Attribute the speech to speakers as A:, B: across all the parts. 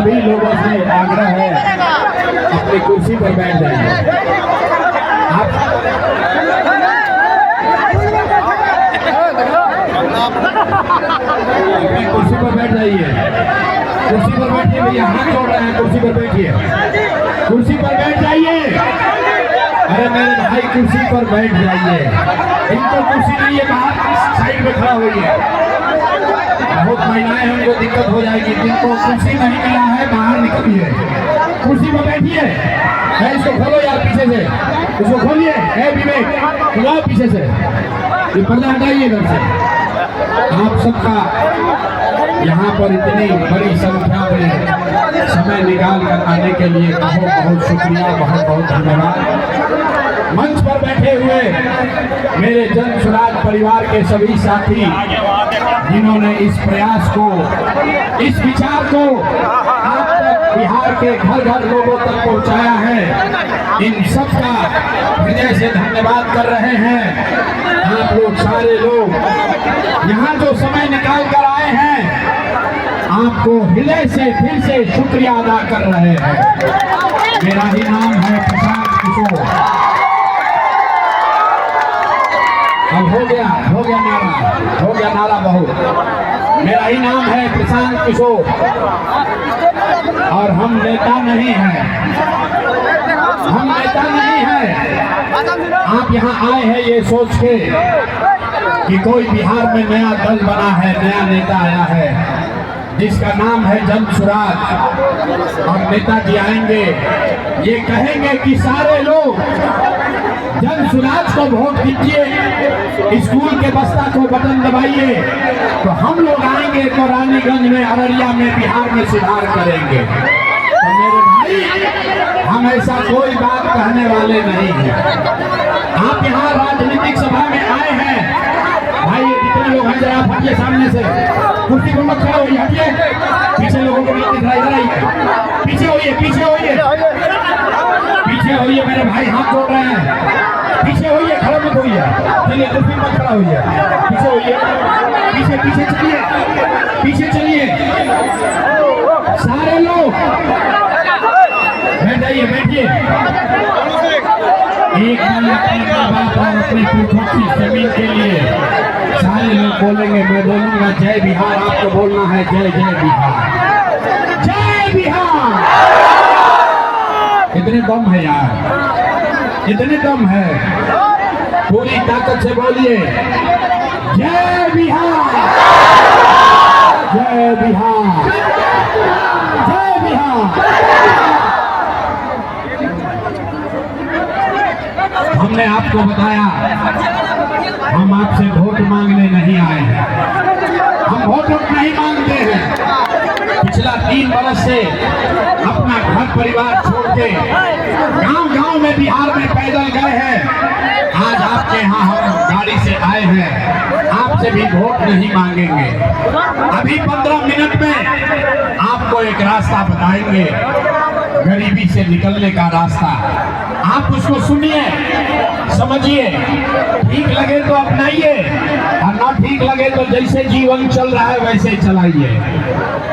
A: सभी लोगों से आग्रह है अपनी कुर्सी पर बैठ जाइए। आप अपनी कुर्सी पर बैठ जाइए। कुर्सी पर बैठिए भैया, हाथ जोड़ रहे हैं, कुर्सी पर बैठिए, कुर्सी पर बैठ जाइए। अरे मेरे भाई कुर्सी पर बैठ जाइए। इनको कुर्सी नहीं है, बाहर साइड में खड़ा होइए। बहुत महिलाएं हैं, उनको दिक्कत हो जाएगी। जिनको कुर्सी नहीं मिला है बाहर निकलिए, कुर्सी पर बैठिए। इसको खोलो यार पीछे से, इसको खोलिए। विवेक खुलाओ पीछे से, ये पर्दा हटाइए घर से। आप सबका यहाँ पर इतनी बड़ी संख्या में समय निकाल कर आने के लिए बहुत बहुत शुक्रिया, बहुत बहुत धन्यवाद। मंच पर बैठे हुए मेरे जन स्वराज परिवार के सभी साथी जिन्होंने इस प्रयास को, इस विचार को आप तक बिहार के घर घर लोगों तक पहुंचाया है, इन सब का हृदय से धन्यवाद कर रहे हैं। आप लोग सारे लोग यहाँ जो समय निकाल कर आए हैं, आपको हृदय से फिर से शुक्रिया अदा कर रहे हैं। मेरा ही नाम है प्रशांत किशोर। अब हो गया नारा, हो गया नारा बहुत। मेरा ही नाम है प्रशांत किशोर और हम नेता नहीं हैं, हम नेता नहीं हैं। आप यहाँ आए हैं ये सोच के कि कोई बिहार में नया दल बना है, नया नेता आया है जिसका नाम है जन स्वराज, और नेताजी आएंगे ये कहेंगे कि सारे लोग जन स्वराज को वोट दीजिए, स्कूल के बस्ता को बटन दबाइए, तो हम लोग आएंगे तो रानीगंज में, अररिया में, बिहार में सुधार करेंगे। तो मेरे भाई हम ऐसा कोई बात कहने वाले नहीं हैं। आप यहाँ राजनीतिक सभा में आए हैं भाई, ये जितने लोग हैं जरा हटिए सामने से, कुर्सी को मत खड़ा होइए, हटिए, पीछे लोगों को नहीं दिखाई दे रहा, पीछे होइए, पीछे होइए, पीछे होइए मेरे भाई, हाथ जोड़ रहे हैं, पीछे होइए, खड़ा मत होइए, चलिए कुर्सी मत खड़ा होइए, पीछे होइए, पीछे पीछे चलिए, पीछे चलिए सारे लोग, बैठ जाइए, बैठिए। एक दिन अपने माँ बाप और अपने पुरखों की जमीन के लिए सारे लोग बोलेंगे, मैं बोलूंगा जय बिहार, आपको बोलना है जय जय बिहार, जय बिहार। इतने दम है यार, इतने दम है, पूरी ताकत से बोलिए जय बिहार, जय बिहार, जय बिहार। हमने आपको बताया हम आपसे वोट मांगने नहीं आए हैं, हम वोट नहीं मांगते हैं। पिछला 3 बरस से अपना घर परिवार छोड़ के गांव-गांव में बिहार में पैदल गए हैं। आज आपके यहाँ हम गाड़ी से आए हैं, आपसे भी वोट नहीं मांगेंगे। अभी 15 मिनट में आपको एक रास्ता बताएंगे, गरीबी से निकलने का रास्ता। आप उसको सुनिए, समझिए, ठीक लगे तो अपनाइए और ना ठीक लगे तो जैसे जीवन चल रहा है वैसे चलाइए।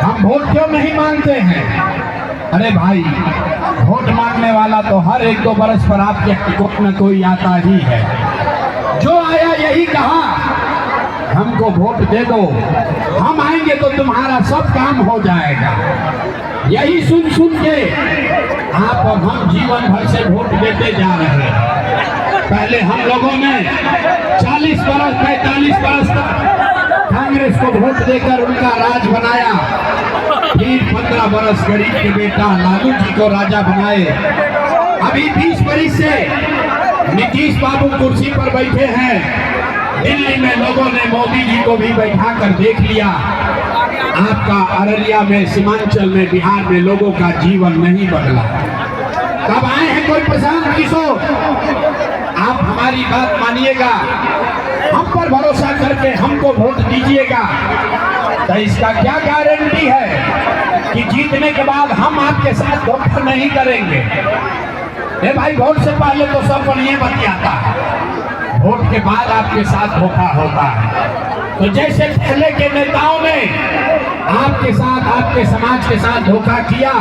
A: हम वोट क्यों नहीं मांगते हैं? अरे भाई, वोट मांगने वाला तो हर 1-2 बरस पर आपके कोई न कोई आता ही है। जो आया यही कहा हमको वोट दे दो, हम आएंगे तो तुम्हारा सब काम हो जाएगा। यही सुन सुन के आप और हम जीवन भर से वोट देते जा रहे हैं। पहले हम लोगों ने 40 बरस 45 बरस तक कांग्रेस को वोट देकर उनका राज बनाया, फिर 15 बरस गरीब के बेटा लालू जी को राजा बनाए। अभी 20 बरस से नीतीश बाबू कुर्सी पर बैठे हैं। दिल्ली में लोगों ने मोदी जी को भी बैठा कर देख लिया। आपका अररिया में, सीमांचल में, बिहार में लोगों का जीवन नहीं बदला। कब आए हैं कोई प्रशांत किशोर? आप हमारी बात मानिएगा, हम पर भरोसा करके हमको वोट दीजिएगा, तो इसका क्या गारंटी है कि जीतने के बाद हम आपके साथ धोखा नहीं करेंगे? ए भाई, वोट से पहले तो सब बढ़िया बतियाता है, वोट के बाद आपके साथ धोखा होता है। तो जैसे पहले के नेताओं ने आपके साथ, आपके समाज के साथ धोखा किया,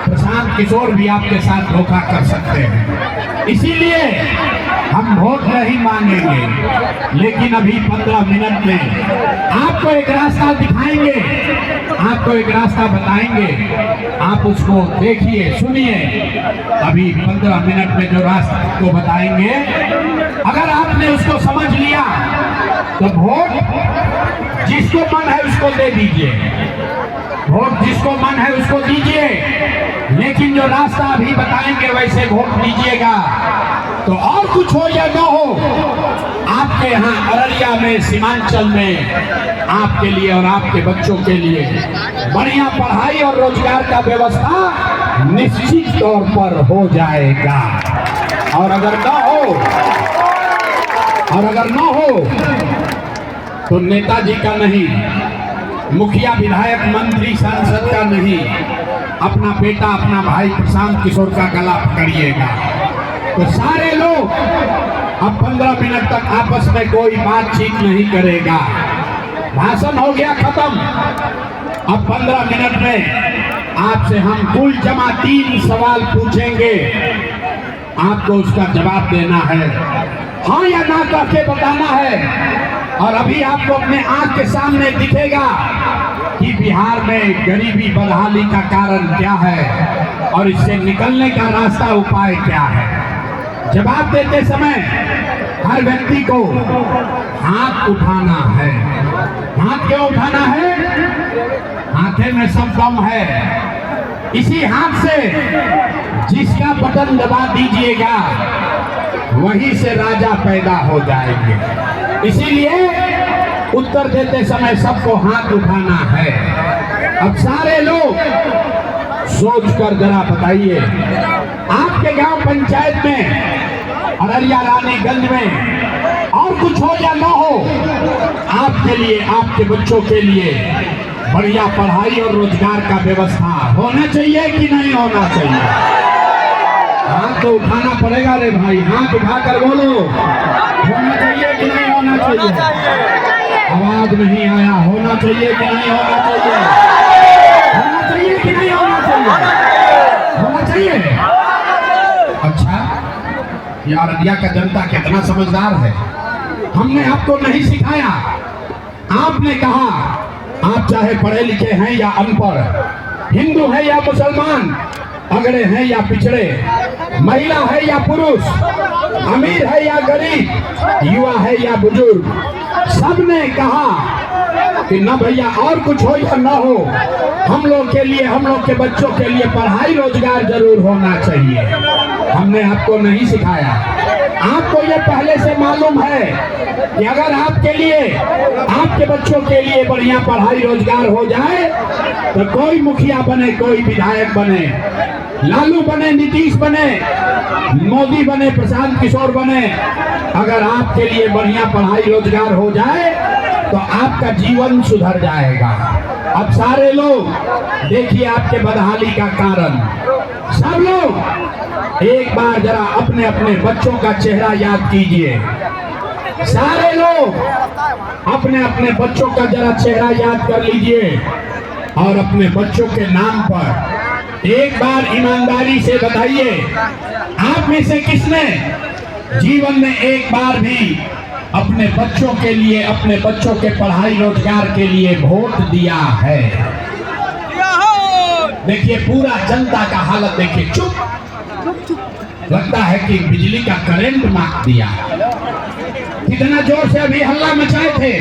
A: प्रशांत किशोर भी आपके साथ धोखा कर सकते हैं। इसीलिए हम वोट नहीं मांगेंगे, लेकिन अभी 15 मिनट में आपको एक रास्ता दिखाएंगे, आपको एक रास्ता बताएंगे, आप उसको देखिए, सुनिए। अभी 15 मिनट में जो रास्ता आपको बताएंगे, अगर आपने उसको समझ लिया तो वोट जिसको मन है उसको दे दीजिए, वोट जिसको मन है उसको दीजिए, लेकिन जो रास्ता अभी बताएंगे वैसे वोट दीजिएगा। तो और कुछ हो या न हो, आपके यहाँ अररिया में, सीमांचल में आपके लिए और आपके बच्चों के लिए बढ़िया पढ़ाई और रोजगार का व्यवस्था निश्चित तौर पर हो जाएगा। और अगर न हो तो नेताजी का नहीं, मुखिया, विधायक, मंत्री, सांसद का नहीं, अपना बेटा, अपना भाई प्रशांत किशोर का गला पकड़िएगा। तो सारे लोग अब 15 मिनट तक आपस में कोई बातचीत नहीं करेगा, भाषण हो गया खत्म। अब 15 मिनट में आपसे हम कुल जमा 3 सवाल पूछेंगे, आपको उसका जवाब देना है, हाँ या ना करके बताना है। और अभी आपको अपने आंख के सामने दिखेगा कि बिहार में गरीबी बदहाली का कारण क्या है और इससे निकलने का रास्ता, उपाय क्या है। जवाब देते समय हर व्यक्ति को हाथ उठाना है। हाथ क्यों उठाना है? हाथे में सब दम है। इसी हाथ से जिसका बटन दबा दीजिएगा वहीं से राजा पैदा हो जाएंगे। इसीलिए उत्तर देते समय सबको हाथ उठाना है। अब सारे लोग सोचकर जरा बताइए, आपके गांव पंचायत में, अररिया रानीगंज में और कुछ हो या न हो, आपके लिए, आपके बच्चों के लिए बढ़िया पढ़ाई और रोजगार का व्यवस्था होना चाहिए कि नहीं होना चाहिए? हाथ तो उठाना पड़ेगा रे भाई, हाथ उठाकर बोलो, होना चाहिए कि नहीं होना चाहिए? आवाज नहीं आया, होना चाहिए कि नहीं होना चाहिए? होना चाहिए कि नहीं होना चाहिए? होना चाहिए। अच्छा, ये अररिया का जनता कितना समझदार है। हमने आपको नहीं सिखाया, आपने कहा आप चाहे पढ़े लिखे हैं या अनपढ़, हिंदू है या मुसलमान, अगड़े हैं या पिछड़े, महिला है या पुरुष, अमीर है या गरीब, युवा है या बुजुर्ग, सबने कहा कि न भैया और कुछ हो या न हो, हम लोग के लिए, हम लोग के बच्चों के लिए पढ़ाई रोजगार जरूर होना चाहिए। हमने आपको नहीं सिखाया, आपको ये पहले से मालूम है कि अगर आपके लिए, आपके बच्चों के लिए बढ़िया पढ़ाई रोजगार हो जाए तो कोई मुखिया बने, कोई विधायक बने, लालू बने, नीतीश बने, मोदी बने, प्रशांत किशोर बने, अगर आपके लिए बढ़िया पढ़ाई रोजगार हो जाए तो आपका जीवन सुधर जाएगा। अब सारे लोग देखिए आपके बदहाली का कारण, सब लोग एक बार जरा अपने अपने बच्चों का चेहरा याद कीजिए। सारे लोग अपने अपने बच्चों का जरा चेहरा याद कर लीजिए और अपने बच्चों के नाम पर एक बार ईमानदारी से बताइए, आप में से किसने जीवन में एक बार भी अपने बच्चों के लिए, अपने बच्चों के पढ़ाई रोजगार के लिए वोट दिया है? देखिए पूरा जनता का हालत देखिए, चुप, लगता है कि बिजली का करंट मार दिया। कितना जोर से अभी हल्ला मचाए थे,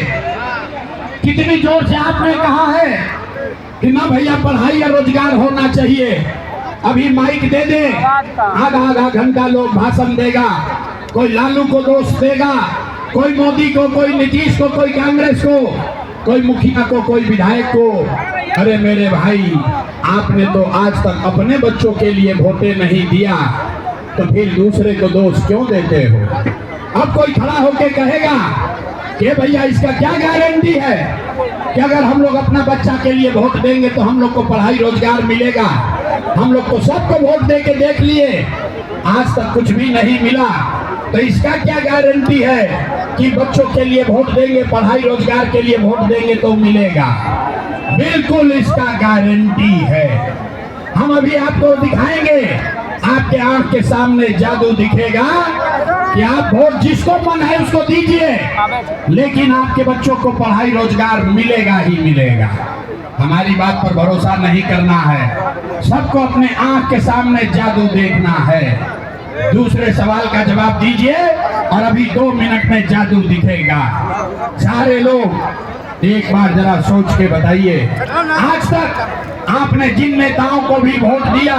A: कितनी जोर से आपने कहा है कि ना भैया पढ़ाई या रोजगार होना चाहिए। अभी माइक दे दे, आधा आधा घंटा लोग भाषण देगा, कोई लालू को दोष देगा, कोई मोदी को, कोई नीतीश को, कोई कांग्रेस को, कोई मुखिया को, कोई विधायक को। अरे मेरे भाई, आपने तो आज तक अपने बच्चों के लिए वोटे नहीं दिया, तो फिर दूसरे को दोष क्यों देते हो? अब कोई खड़ा होके कहेगा कि भैया इसका क्या गारंटी है कि अगर हम लोग अपना बच्चा के लिए वोट देंगे तो हम लोग को पढ़ाई रोजगार मिलेगा? हम लोग को सबको वोट दे के देख लिए, आज तक कुछ भी नहीं मिला, तो इसका क्या गारंटी है कि बच्चों के लिए वोट देंगे, पढ़ाई रोजगार के लिए वोट देंगे तो मिलेगा? बिल्कुल इसका गारंटी है। हम अभी आपको दिखाएंगे, आपके आंख के सामने जादू दिखेगा कि आप वोट जिसको मन है उसको दीजिए, लेकिन आपके बच्चों को पढ़ाई रोजगार मिलेगा ही मिलेगा। हमारी बात पर भरोसा नहीं करना है, सबको अपने आंख के सामने जादू देखना है। दूसरे सवाल का जवाब दीजिए और अभी 2 मिनट में जादू दिखेगा। सारे लोग एक बार जरा सोच के बताइए, आज तक आपने जिन नेताओं को भी वोट दिया,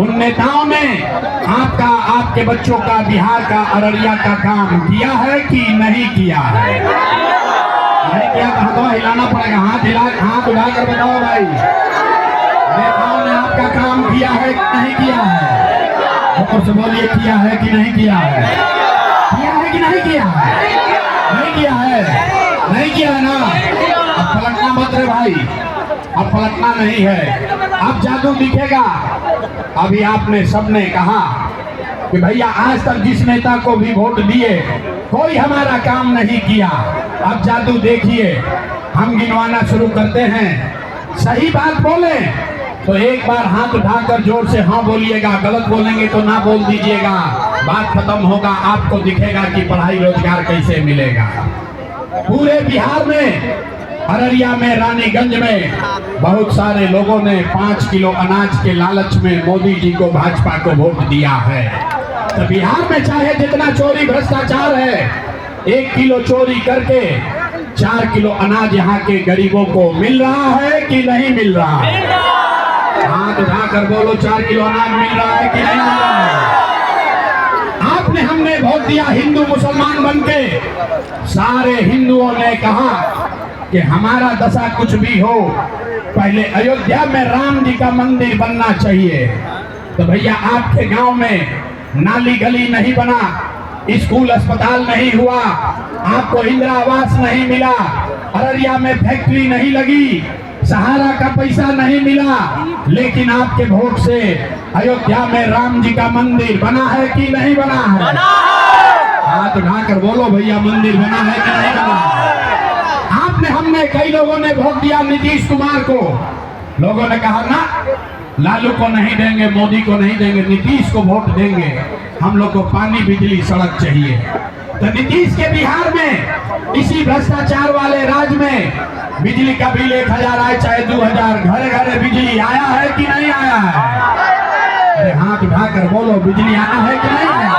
A: उन नेताओं ने आपके बच्चों का, बिहार का, अररिया का काम किया है कि नहीं किया है? नहीं किया तो हाथ हिलाना पड़ेगा। हाथ उठाकर बताओ भाई, नेताओं ने आपका काम किया है कि नहीं किया है? और से बोलिए, किया है कि नहीं किया है? किया है कि नहीं किया है? नहीं किया है, नहीं किया है ना? अब पलटना मत रे भाई, अब पलटना नहीं है, अब जादू दिखेगा। अभी आपने सबने कहा कि भैया आज तक जिस नेता को भी वोट दिए कोई हमारा काम नहीं किया। अब जादू देखिए, हम गिनवाना शुरू करते हैं। सही बात बोले तो एक बार हाथ उठाकर जोर से हाँ बोलिएगा, गलत बोलेंगे तो ना बोल दीजिएगा। बात खत्म होगा, आपको दिखेगा कि पढ़ाई रोजगार कैसे मिलेगा। पूरे बिहार में, अररिया में, रानीगंज में बहुत सारे लोगों ने 5 किलो अनाज के लालच में मोदी जी को, भाजपा को वोट दिया है। तो बिहार में चाहे जितना चोरी भ्रष्टाचार है, 1 किलो चोरी करके 4 किलो अनाज यहाँ के गरीबों को मिल रहा है कि नहीं मिल रहा है? हाथ उठाकर बोलो, 4 किलो अनाज मिल रहा है कि नहीं मिल रहा है? आपने, हमने वोट दिया हिंदू मुसलमान बनके। सारे हिंदुओं ने कहा कि हमारा दशा कुछ भी हो, पहले अयोध्या में राम जी का मंदिर बनना चाहिए। तो भैया आपके गांव में नाली गली नहीं बना, स्कूल अस्पताल नहीं हुआ, आपको इंदिरा आवास नहीं मिला, अररिया में फैक्ट्री नहीं लगी, सहारा का पैसा नहीं मिला, लेकिन आपके वोट से अयोध्या में राम जी का मंदिर बना है कि नहीं बना है? हाथ उठाकर बोलो भैया, मंदिर बना है कि नहीं बना है? आपने, हमने, कई लोगों ने वोट दिया नीतीश कुमार को। लोगों ने कहा ना, लालू को नहीं देंगे, मोदी को नहीं देंगे, नीतीश को वोट देंगे, हम लोग को पानी, बिजली, सड़क चाहिए। तो नीतीश के बिहार में, इसी भ्रष्टाचार वाले राज्य में बिजली का बिल 1000 आए चाहे 2000, घरे घरे बिजली आया है कि नहीं आया है? अरे हाथ उठाकर बोलो, बिजली आया है कि नहीं आया?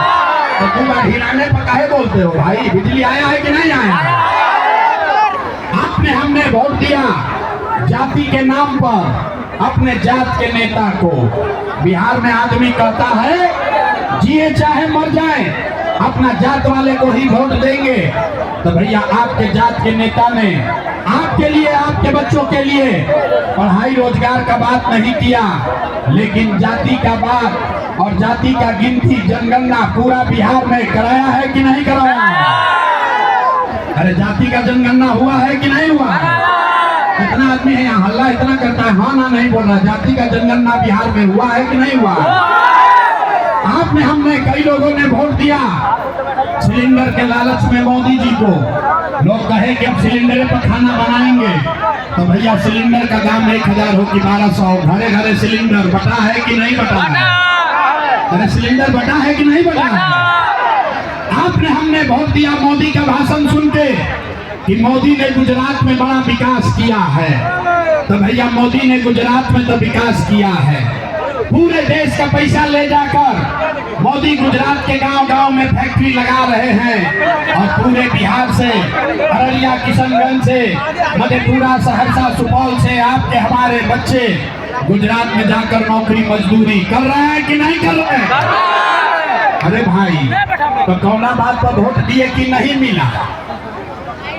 A: तो तुम हिलाने पर काहे बोलते हो भाई? बिजली आया है कि नहीं आया है? आपने, हमने वोट दिया जाति के नाम पर अपने जात के नेता को। बिहार में आदमी कहता है जिए चाहे मर जाए, अपना जात वाले को ही वोट देंगे। तो भैया आपके जात के नेता ने आपके लिए, आपके बच्चों के लिए पढ़ाई रोजगार का बात नहीं किया, लेकिन जाति का बात और जाति का गिनती, जनगणना पूरा बिहार में कराया है कि नहीं कराया? अरे जाति का जनगणना हुआ है कि नहीं हुआ? कितना आदमी है यहाँ हल्ला इतना करता है, हाँ ना नहीं बोल रहा। जाति का जनगणना बिहार में हुआ है कि नहीं हुआ? आपने, हमने, कई लोगों ने वोट दिया सिलेंडर के लालच में मोदी जी को। लोग कहे कि अब सिलेंडर पर खाना बनाएंगे, तो भैया सिलेंडर का दाम 1000 हो कि 1200, घरे घरे सिलेंडर बटा है कि नहीं बटा है? अरे सिलेंडर बटा है कि नहीं बटा है? आपने, हमने वोट दिया मोदी का भाषण सुन के कि मोदी ने गुजरात में बड़ा विकास किया है। तो भैया मोदी ने गुजरात में तो विकास किया है, पूरे देश का पैसा ले जाकर मोदी गुजरात के गांव-गांव में फैक्ट्री लगा रहे हैं और पूरे बिहार से, अररिया, किशनगंज से, मधेपुरा, सहरसा, सुपौल से आपके, हमारे बच्चे गुजरात में जाकर नौकरी मजदूरी कर रहे हैं कि नहीं कर रहे हैं? अरे भाई, तो कौना बात पर वोट दिए कि नहीं मिला?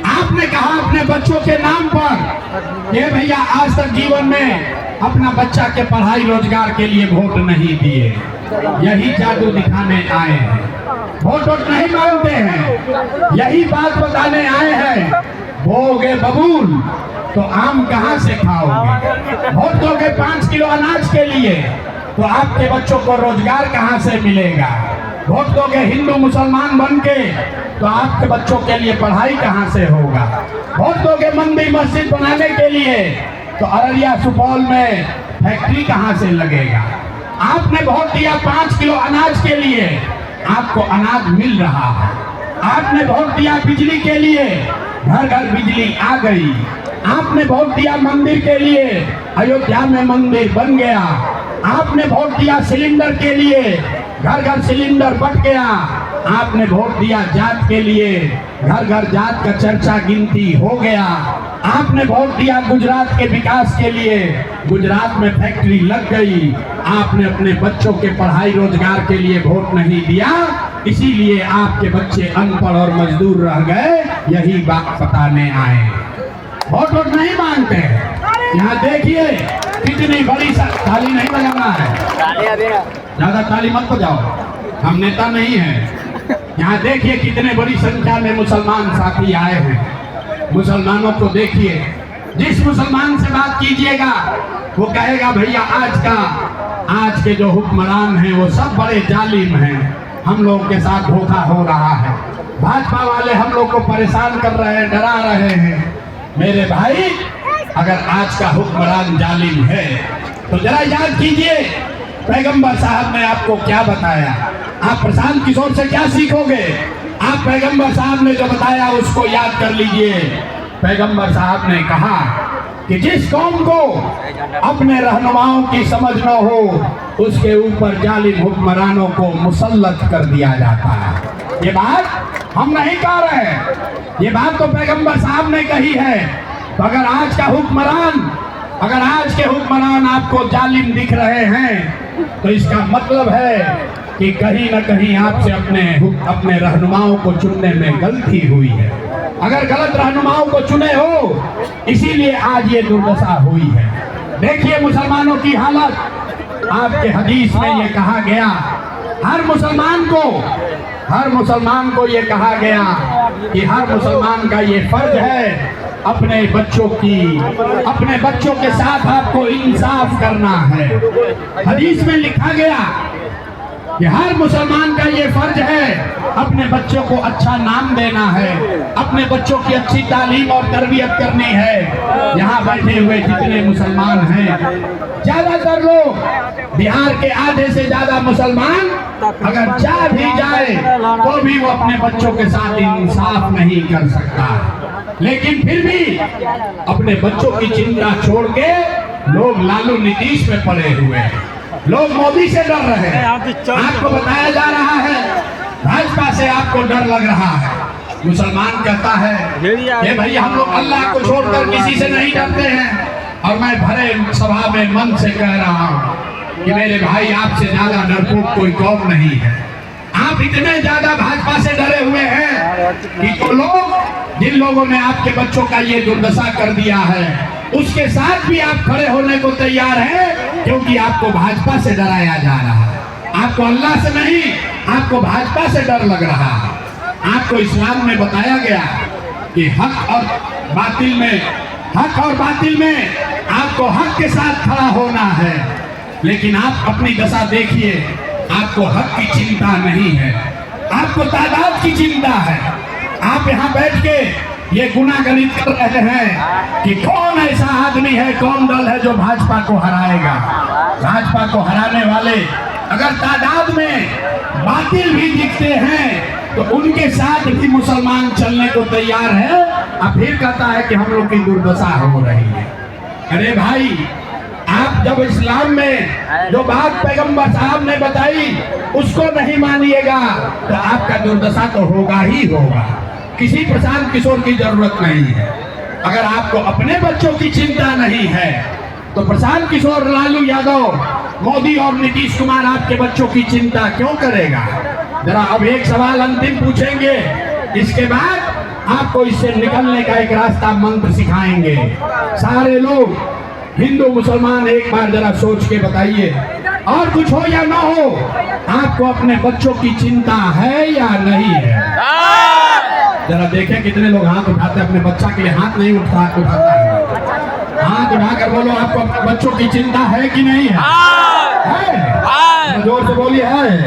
A: आपने कहा अपने बच्चों के नाम पर, ये भैया आज तक जीवन में अपना बच्चा के पढ़ाई रोजगार के लिए वोट नहीं दिए, यही जादू दिखाने आए हैं। वोट नहीं मांगते हैं, यही बात बताने आए हैं। बोगे बबूल तो आम कहाँ से खाओगे? वोट दोगे 5 किलो अनाज के लिए, तो आपके बच्चों को रोजगार कहाँ से मिलेगा? वोट दोगे हिंदू मुसलमान बन के, तो आपके बच्चों के लिए पढ़ाई कहाँ से होगा? वोट दोगे मंदिर मस्जिद बनाने के लिए, तो अररिया सुपौल में फैक्ट्री कहाँ से लगेगा? आपने वोट दिया 5 किलो अनाज के लिए, आपको अनाज मिल रहा है। आपने वोट दिया बिजली के लिए, घर घर बिजली आ गई। आपने वोट दिया मंदिर के लिए, अयोध्या में मंदिर बन गया। आपने वोट दिया सिलेंडर के लिए, घर घर सिलेंडर बट गया। आपने वोट दिया जात के लिए, घर घर जात का चर्चा गिनती हो गया। आपने वोट दिया गुजरात के विकास के लिए, गुजरात में फैक्ट्री लग गई। आपने अपने बच्चों के पढ़ाई रोजगार के लिए वोट नहीं दिया, इसीलिए आपके बच्चे अनपढ़ और मजदूर रह गए। यही बात बताने आए। वोट नहीं मांगते। यहाँ देखिए कितनी बड़ी ताली नहीं बजाना है, ज्यादा ताली मत बजाओ, हम नेता नहीं हैं। यहाँ देखिए कितने बड़ी संख्या में मुसलमान साथी आए हैं। मुसलमानों को देखिए, जिस मुसलमान से बात कीजिएगा वो कहेगा भैया आज के जो हुक्मरान हैं वो सब बड़े जालिम हैं, हम लोगों के साथ धोखा हो रहा है, भाजपा वाले हम लोग को परेशान कर रहे हैं, डरा रहे हैं। मेरे भाई, अगर आज का हुक्मरान जालिम है तो जरा याद कीजिए पैगंबर साहब ने आपको क्या बताया। आप प्रशांत किशोर से क्या सीखोगे? आप पैगंबर साहब ने जो बताया उसको याद कर लीजिए। पैगंबर साहब ने कहा कि जिस कौम को अपने रहनुमाओं की समझ न हो उसके ऊपर जालिम हुक्मरानों को मुसल्लत कर दिया जाता है। ये बात हम नहीं कह रहे हैं, ये बात तो पैगंबर साहब ने कही है। तो अगर आज के हुक्मरान आपको जालिम दिख रहे हैं तो इसका मतलब है कि कहीं न कहीं आपसे अपने रहनुमाओं को चुनने में गलती हुई है। अगर गलत रहनुमाओं को चुने हो, इसीलिए आज ये दुर्दशा हुई है। देखिए मुसलमानों की हालत। आपके हदीस में ये कहा गया, हर मुसलमान को ये कहा गया कि हर मुसलमान का ये फर्ज है अपने बच्चों के साथ आपको इंसाफ करना है। हदीस में लिखा गया कि हर मुसलमान का ये फर्ज है अपने बच्चों को अच्छा नाम देना है, अपने बच्चों की अच्छी तालीम और तरबियत करनी है। यहाँ बैठे हुए जितने मुसलमान हैं, ज्यादातर लोग बिहार के आधे से ज्यादा मुसलमान अगर चाह भी जाए तो भी वो अपने बच्चों के साथ इंसाफ नहीं कर सकता। लेकिन फिर भी अपने बच्चों की चिंता छोड़ के लोग लालू नीतीश में पड़े हुए हैं, लोग मोदी से डर रहे हैं। आपको बताया जा रहा है भाजपा से आपको डर लग रहा है। मुसलमान कहता है ये भैया हम लोग अल्लाह को छोड़कर किसी से नहीं डरते हैं। और मैं भरे सभा में मन से कह रहा हूँ कि मेरे भाई आपसे ज्यादा डरपोक कोई कौम नहीं है। आप इतने ज्यादा भाजपा से डरे हुए हैं कि तो जिन लोगों ने आपके बच्चों का ये दुर्दशा कर दिया है उसके साथ भी आप खड़े होने को तैयार हैं, क्योंकि आपको भाजपा से डराया जा रहा है। आपको अल्लाह से नहीं, आपको भाजपा से डर लग रहा है। आपको इस्लाम में बताया गया कि हक और बातिल में आपको हक के साथ खड़ा होना है। लेकिन आप अपनी दशा देखिए, आपको हक की चिंता नहीं है, आपको तादाद की चिंता है। आप यहाँ बैठ के ये गुनागणित कर रहे हैं कि कौन ऐसा आदमी है, कौन दल है जो भाजपा को हराएगा। भाजपा को हराने वाले अगर तादाद में बातिल भी दिखते हैं तो उनके साथ भी मुसलमान चलने को तैयार है। अब फिर कहता है कि हम लोग की दुर्दशा हो रही है। अरे भाई, आप जब इस्लाम में जो बात पैगंबर साहब ने बताई उसको नहीं मानिएगा तो आपका दुर्दशा तो होगा ही होगा। किसी प्रशांत किशोर की जरूरत नहीं है। अगर आपको अपने बच्चों की चिंता नहीं है तो प्रशांत किशोर, लालू यादव, मोदी और नीतीश कुमार आपके बच्चों की चिंता क्यों करेगा? जरा अब एक सवाल अंतिम पूछेंगे, इसके बाद आपको इससे निकलने का एक रास्ता मंत्र सिखाएंगे। सारे लोग हिंदू मुसलमान एक बार जरा सोच के बताइए, और कुछ हो या ना हो, आपको अपने बच्चों की चिंता है या नहीं है? जरा देखें कितने लोग हाथ उठाते हैं। अपने बच्चा के लिए हाथ नहीं उठाता है। हाथ उठाकर बोलो, आपको अपने बच्चों की चिंता है कि नहीं है? है? जोर से बोलिए, है?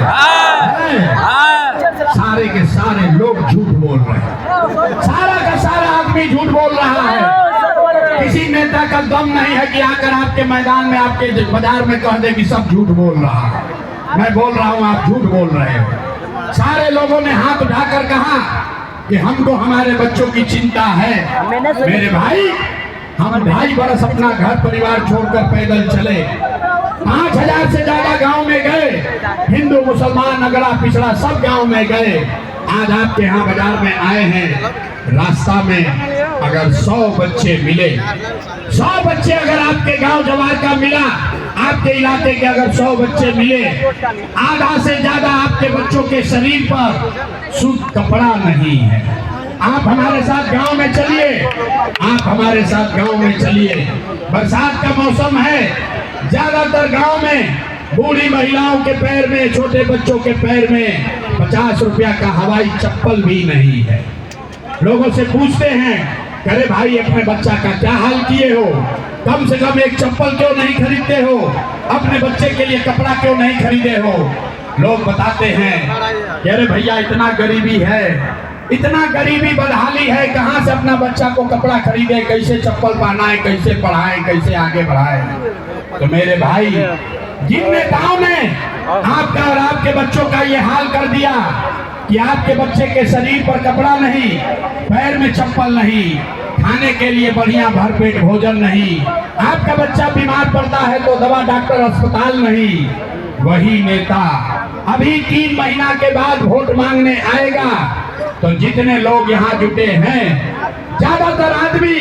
A: सारे के सारे लोग झूठ बोल रहे हैं, सारा का सारा आदमी झूठ बोल रहा है। किसी नेता का दम नहीं है कि आकर आपके मैदान में, आपके बाजार में कह दे कि सब झूठ बोल रहा है। मैं बोल रहा हूँ, आप झूठ बोल रहे हो। सारे लोगों ने हाथ उठाकर कहा कि हमको हमारे बच्चों की चिंता है। मेरे भाई, हम 2.5 बरस अपना घर परिवार छोड़कर पैदल चले, 5000 से ज्यादा गांव में गए, हिंदू मुसलमान अगड़ा पिछड़ा सब गांव में गए। आज आपके यहाँ बाजार में आए हैं, रास्ता में अगर 100 बच्चे मिले, 100 बच्चे अगर आपके गांव जवार का मिला, आपके इलाके के अगर 100 बच्चे मिले, आधा से ज्यादा आपके बच्चों के शरीर पर सूत कपड़ा नहीं है। आप हमारे साथ गांव में चलिए, आप हमारे साथ गांव में चलिए। बरसात का मौसम है, ज्यादातर गांव में बूढ़ी महिलाओं के पैर में, छोटे बच्चों के पैर में 50 रुपया का हवाई चप्पल भी नहीं है। लोगों से पूछते हैं, अरे भाई अपने बच्चा का क्या हाल किए हो, कम से कम एक चप्पल क्यों नहीं खरीदते हो, अपने बच्चे के लिए कपड़ा क्यों नहीं खरीदे हो। लोग बताते हैं कि अरे भैया इतना गरीबी है, इतना गरीबी बदहाली है, कहाँ से अपना बच्चा को कपड़ा खरीदे, कैसे चप्पल पहनाए, कैसे पढ़ाए, कैसे आगे बढ़ाए। तो मेरे भाई, जिन नेताओं ने आपका और आपके बच्चों का ये हाल कर दिया कि आपके बच्चे के शरीर पर कपड़ा नहीं, पैर में चप्पल नहीं, खाने के लिए बढ़िया भरपेट भोजन नहीं, आपका बच्चा बीमार पड़ता है तो दवा डॉक्टर अस्पताल नहीं, वही नेता अभी 3 महीना के बाद वोट मांगने आएगा तो जितने लोग यहाँ जुटे हैं, ज्यादातर आदमी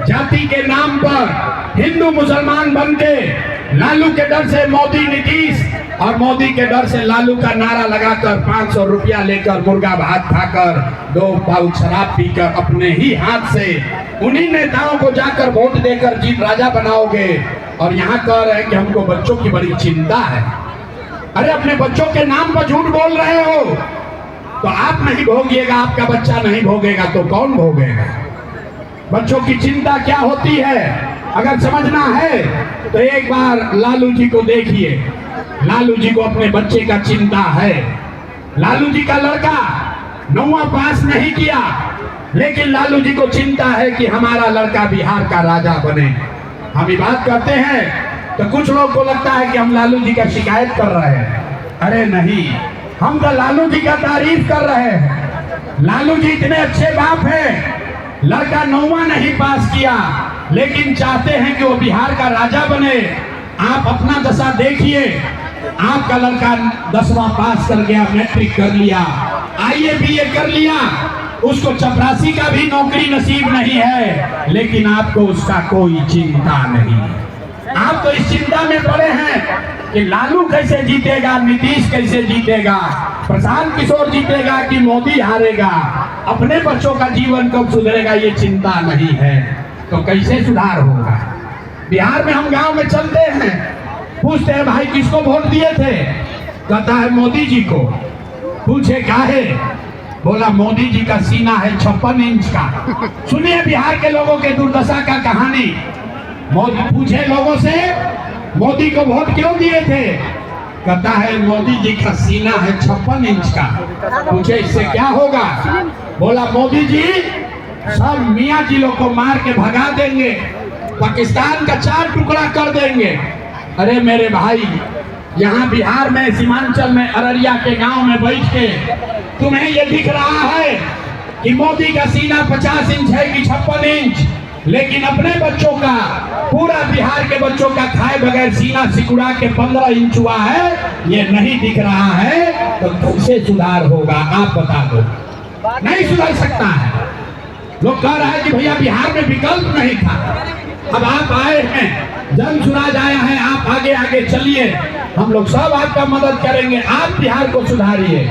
A: जाति के नाम पर हिंदू मुसलमान बन के लालू के डर से मोदी नीतीश और मोदी के डर से लालू का नारा लगाकर 500 रुपया लेकर मुर्गा भात खाकर 2 पाउच शराब पीकर अपने ही हाथ से उन्हीं नेताओं को जाकर वोट देकर जीत राजा बनाओगे और यहाँ कह रहे हैं कि हमको बच्चों की बड़ी चिंता है। अरे अपने बच्चों के नाम पर झूठ बोल रहे हो तो आप नहीं भोगिएगा, आपका बच्चा नहीं भोगेगा तो कौन भोगेगा। बच्चों की चिंता क्या होती है अगर समझना है तो एक बार लालू जी को देखिए। लालू जी को अपने बच्चे का चिंता है। लालू जी का लड़का 9वां पास नहीं किया, लेकिन लालू जी को चिंता है कि हमारा लड़का बिहार का राजा बने। हम ये बात करते हैं तो कुछ लोग को लगता है कि हम लालू जी का शिकायत कर रहे हैं। अरे नहीं, हम तो लालू जी का तारीफ कर रहे हैं। लालू जी इतने अच्छे बाप हैं, लड़का 9वां नहीं पास किया लेकिन चाहते हैं कि वो बिहार का राजा बने। आप अपना दशा देखिए, आपका लड़का 10वां पास कर गया, मैट्रिक कर लिया, IAS BA कर लिया, उसको चपरासी का भी नौकरी नसीब नहीं है, लेकिन आपको उसका कोई चिंता नहीं। आप तो इस चिंता में पड़े हैं कि लालू कैसे जीतेगा, नीतीश कैसे जीतेगा, प्रशांत किशोर जीतेगा कि मोदी हारेगा, अपने बच्चों का जीवन कब सुधरेगा ये चिंता नहीं है। तो कैसे सुधार होगा। बिहार में हम गांव में चलते हैं, पूछते हैं भाई किसको वोट दिए थे, कहता है मोदी जी को। पूछे काहे, बोला मोदी जी का सीना है 56 इंच का। सुनिए बिहार के लोगों के दुर्दशा का कहानी। मोदी पूछे लोगों से मोदी को वोट क्यों दिए थे, कहता है मोदी जी का सीना है 56 इंच का। पूछे इससे क्या होगा, बोला मोदी जी सब मियाँ जी लोग को मार के भगा देंगे, पाकिस्तान का 4 टुकड़ा कर देंगे। अरे मेरे भाई, यहाँ बिहार में सीमांचल में अररिया के गांव में बैठ के तुम्हें ये दिख रहा है कि मोदी का सीना 50 इंच है कि 56 इंच, लेकिन अपने बच्चों का, पूरा बिहार के बच्चों का खाए बगैर सीना सिकुड़ा के 15 इंच हुआ है, ये नहीं दिख रहा है तो कैसे सुधार होगा आप बता दो। नहीं सुधर सकता है। लोग कह रहा है कि भैया बिहार में विकल्प नहीं था, अब आप आए हैं, जन सुराज आया है, आप आगे आगे चलिए, हम लोग सब आपका मदद करेंगे, आप बिहार को सुधारिए।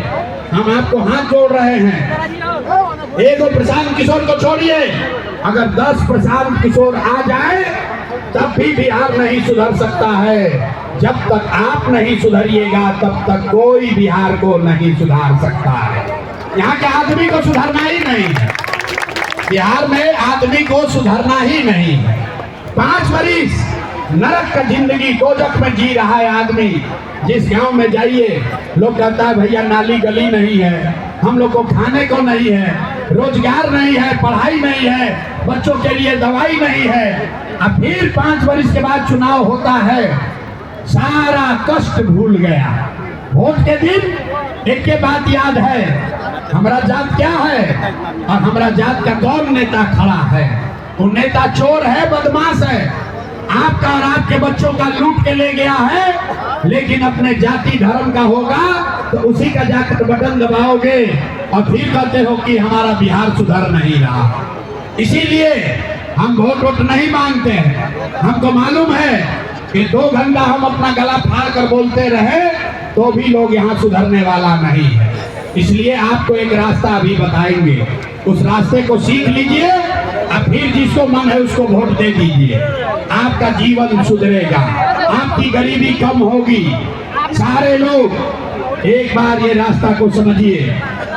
A: हम आपको हाथ जोड़ रहे हैं। एक प्रशांत किशोर को छोड़िए, अगर 10 प्रशांत किशोर आ जाए तब भी बिहार नहीं सुधर सकता है। जब तक आप नहीं सुधरिएगा तब तक कोई बिहार को नहीं सुधार सकता है। यहाँ के आदमी को सुधारना ही नहीं है, बिहार में आदमी को सुधरना ही नहीं है। 5 वरिष्ठ नरक का जिंदगी दोजख में जी रहा है आदमी। जिस गांव में जाइए लोग कहता है भैया नाली गली नहीं है, हम लोग को खाने को नहीं है, रोजगार नहीं है, पढ़ाई नहीं है, बच्चों के लिए दवाई नहीं है। अब फिर 5 वर्ष के बाद चुनाव होता है, सारा कष्ट भूल गया। वोट के दिन एक के बात याद है, हमारा जात क्या है और हमारा जात का कौन नेता खड़ा है। वो नेता चोर है, बदमाश है, आपका और आपके बच्चों का लूट के ले गया है। लेकिन अपने जाति धर्म का होगा तो उसी का जाकर बटन दबाओगे और फिर कहते हो कि हमारा बिहार सुधर नहीं रहा। इसीलिए हम वोट नहीं मांगते हैं। हमको मालूम है कि 2 घंटा हम अपना गला फाड़ कर बोलते रहे तो भी लोग यहाँ सुधरने वाला नहीं है। इसलिए आपको एक रास्ता अभी बताएंगे, उस रास्ते को सीख लीजिए और फिर जिसको मन है उसको वोट दे दीजिए। आपका जीवन सुधरेगा, आपकी गरीबी कम होगी। सारे लोग एक बार ये रास्ता को समझिए।